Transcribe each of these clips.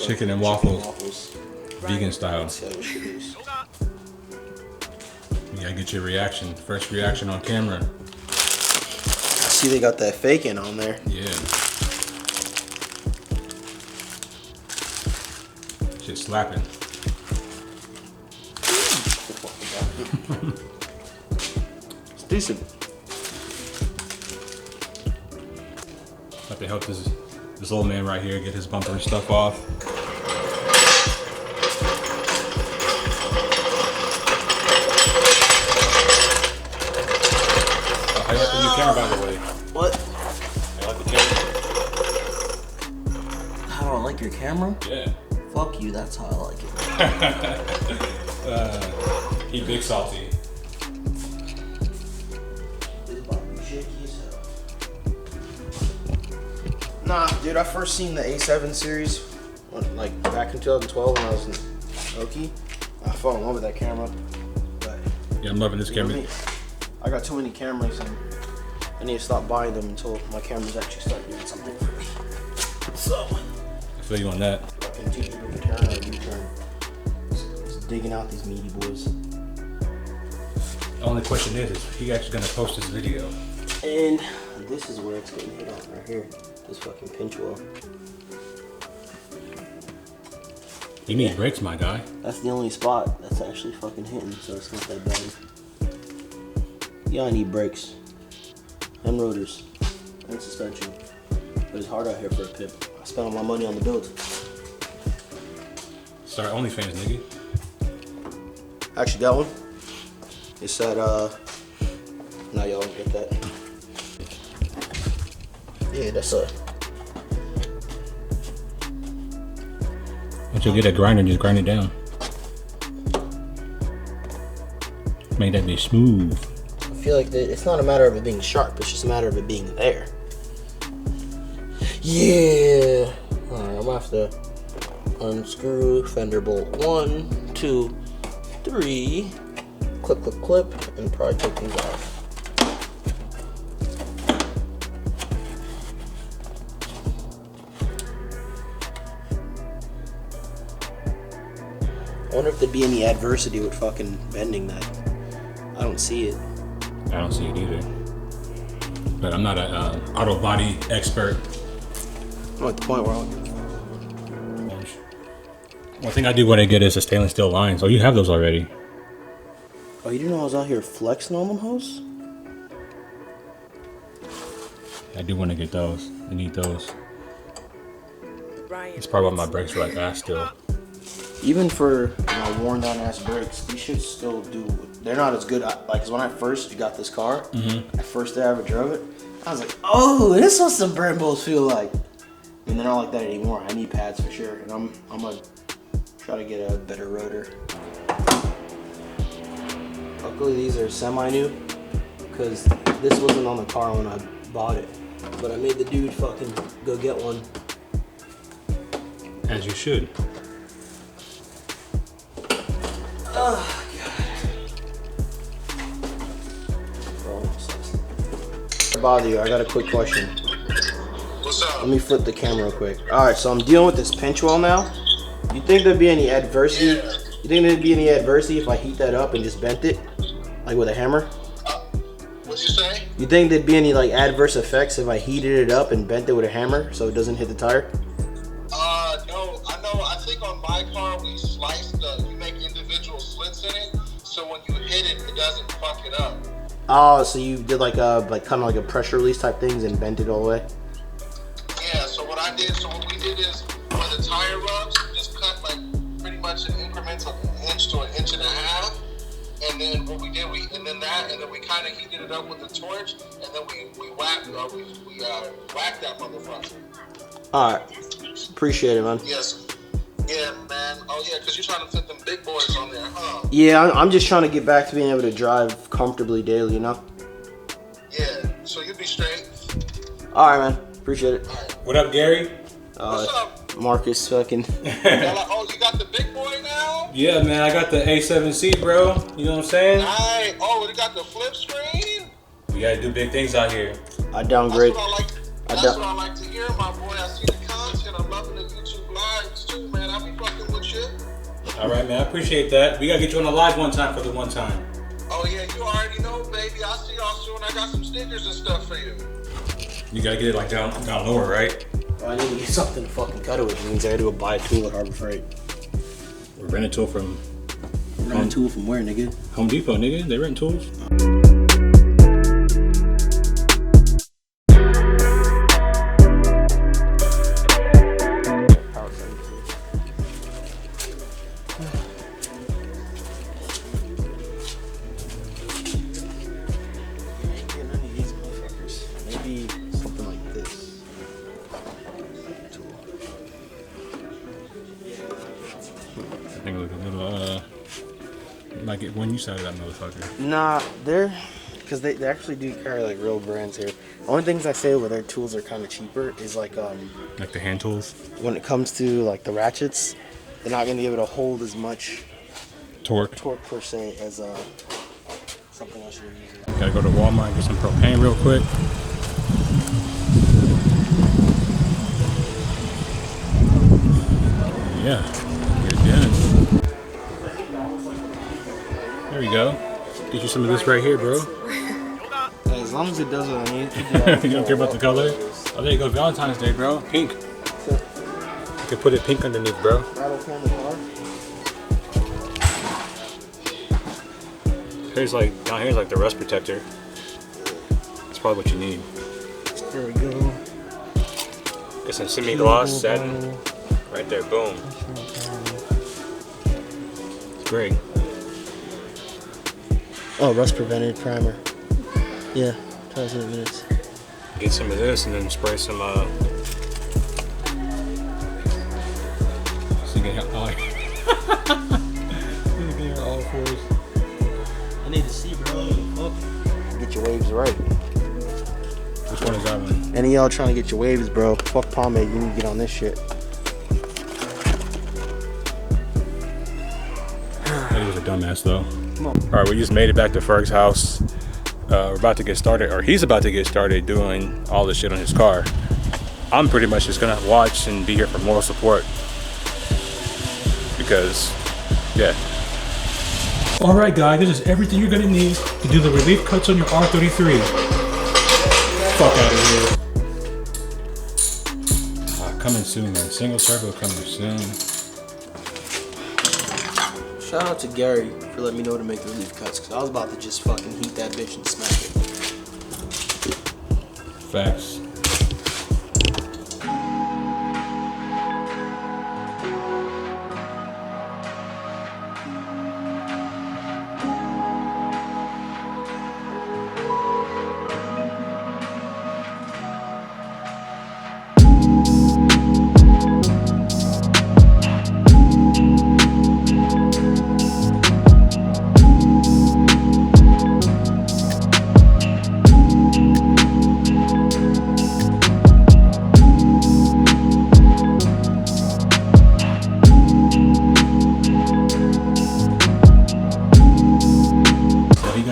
Chicken and waffles. Vegan style. You gotta get your reaction. First reaction on camera. I see they got that faking on there. Yeah. Shit slapping. It's decent. Have to help this old man right here get his bumper and stuff off. I like the new camera, by the way. What? I like the camera. How do I like your camera? Yeah. Fuck you, that's how I like it. He big salty. Nah, dude, I first seen the A7 series like back in 2012 when I was in Oki. I fell in love with that camera. But Yeah, I'm loving this camera. I got too many cameras and I need to stop buying them until my cameras actually start doing something for me. So I feel you on that. fucking teach me to turn or U-turn. Just digging out these meaty boys. The only question is he actually gonna post this video? And this is where it's getting hit on right here. This fucking pinch wheel. You need brakes, my guy. That's the only spot that's actually fucking hitting, so it's not that bad. Yeah, I need brakes. And rotors. And suspension. But it's hard out here for a pimp. I spent all my money on the build. Start OnlyFans, nigga. Actually got one. It's at, now y'all don't get that. Yeah, that's a... Once you get a grinder, just grind it down. Make that be smooth. I feel like it's not a matter of it being sharp, it's just a matter of it being there. Yeah! Alright, I'm gonna have to unscrew fender bolt 1, 2, 3. Clip, clip, clip, and probably take these off. I wonder if there'd be any adversity with fucking bending that. I don't see it. I don't see it either. But I'm not an auto body expert. I'm at the point where One thing I do want to get is a stainless steel lines. Oh, you have those already. Oh, you didn't know I was out here flexing on them hoes? I do want to get those. I need those. It's probably why my brakes are like ass still. Even for worn down ass brakes, these should still do. They're not as good. Like, cause when I first got this car, the first day I ever drove it, I was like, oh, this is what some Brembos feel like. And they're not like that anymore. I need pads for sure, and I'm gonna try to get a better rotor. Luckily, these are semi-new, cause this wasn't on the car when I bought it. But I made the dude fucking go get one. As you should. Oh, God. Bother you, I got a quick question. What's up? Let me flip the camera real quick. Alright, so I'm dealing with this pinch wheel now. You think there'd be any adversity? Yeah. You think there'd be any adversity if I heat that up and just bent it? Like with a hammer? What'd you say? You think there'd be any like adverse effects if I heated it up and bent it with a hammer so it doesn't hit the tire? No, I know. I think on my car we sliced you make individual slits in it, so when you hit it, it doesn't fuck it up. Oh, so you did like kind of like a pressure release type things and bent it all the way? Yeah. So what we did is when the tire rubs, we just cut like pretty much in increments of an inch to an inch and a half. And then what we did, and then we kind of heated it up with the torch, and then we whacked that motherfucker. All right, appreciate it, man. Yes. Yeah, man. Oh yeah, because you're trying to fit them big boys on there, huh? Yeah, I'm just trying to get back to being able to drive comfortably daily, you know? Yeah. So you'll be straight. All right, man. Appreciate it. All right. What up, Gary? What's up? Marcus fucking. Oh, you got the big boy now? Yeah, man, I got the A7C, bro. You know what I'm saying? Nice. Oh, you got the flip screen? We gotta do big things out here. I downgrade. That's what I like to hear, my boy. I see the content. I'm loving the YouTube lives too, man. All right, man. I appreciate that. We gotta get you on the live one time for the one time. Oh yeah, you already know, baby. I'll see y'all soon. I got some stickers and stuff for you. You gotta get it like down lower, right? I need to get something to fucking cut it with. It means I gotta go buy a tool at Harbor Freight. Or rent a tool from Rent a tool from where, nigga? Home Depot, nigga. They rent tools. I think look a little, might get one use out of that motherfucker. Nah, they're, because they actually do carry like real brands here. Only things I say where their tools are kind of cheaper is like the hand tools? When it comes to like the ratchets, they're not going to be able to hold as much Torque per se as something else you're using. Gotta go to Walmart and get some propane real quick. Yeah, get it done. There we go. Get you some of this right here, bro. As long as it does what I need. You don't care about the color? Oh, there you go. Valentine's Day, bro. Pink. You can put it pink underneath, bro. Here's like, down here's like the rust protector. That's probably what you need. There we go. Get some semi-gloss satin. Right there, boom. It's great. Oh, rust prevented primer. Yeah, 20 minutes. Get some of this and then spray some all fours. I need to see, bro. Get your waves right. Which one is that one? Any of y'all trying to get your waves, bro? Fuck pomade, you need to get on this shit. He was a dumbass though. Alright, we just made it back to Ferg's house. We're about to get started, or he's about to get started doing all this shit on his car. I'm pretty much just gonna watch and be here for moral support. Because, yeah. Alright guys, this is everything you're gonna need to do the relief cuts on your R33. Fuck out of here. Coming soon, man. Single turbo coming soon. Shout out to Gary for letting me know to make the relief cuts, because I was about to just fucking heat that bitch and smack it. Facts.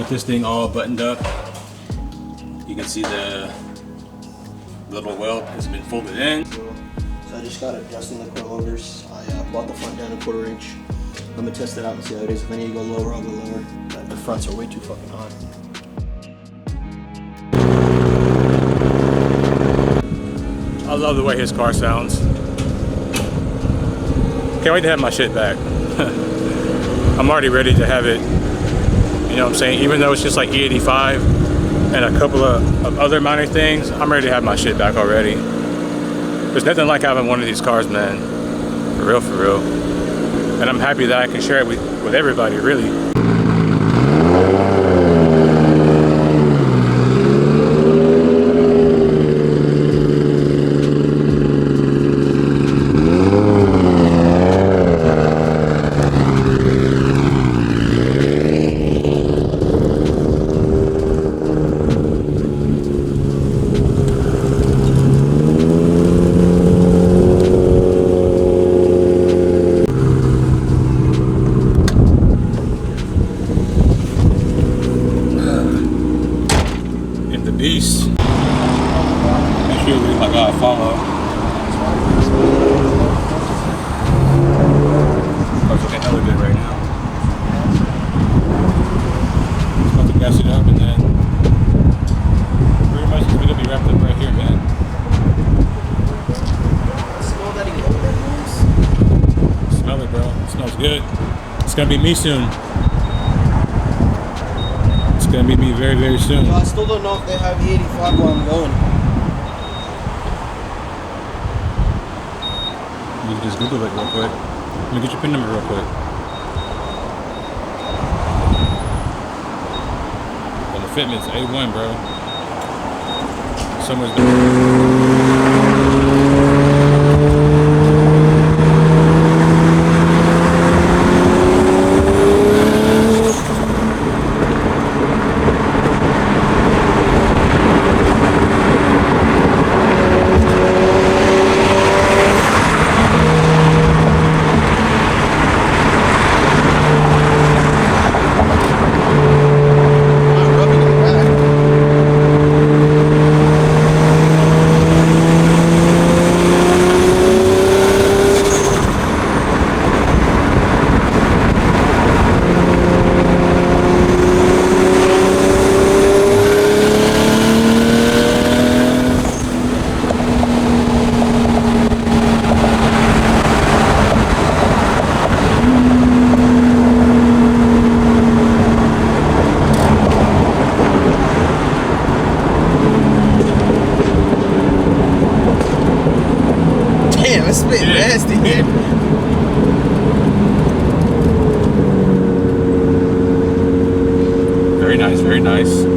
This thing all buttoned up. You can see the little weld has been folded in. So I just got adjusting the coilovers. I bought the front down a 1/4 inch. Let me test it out and see how it is. If I need to go lower, I'll go lower. The fronts are way too fucking hot. I love the way his car sounds. Can't wait to have my shit back. I'm already ready to have it. You know what I'm saying? Even though it's just like E85 and a couple of other minor things, I'm ready to have my shit back already. There's nothing like having one of these cars, man. For real, for real. And I'm happy that I can share it with everybody, really. gonna be me soon. It's gonna be me very, very soon. I still don't know if they have the 85 where I'm going. You can just Google it real quick. Let me get your PIN number real quick. Well, the fitment's A1, bro. Someone's It's been nasty here. very nice, very nice.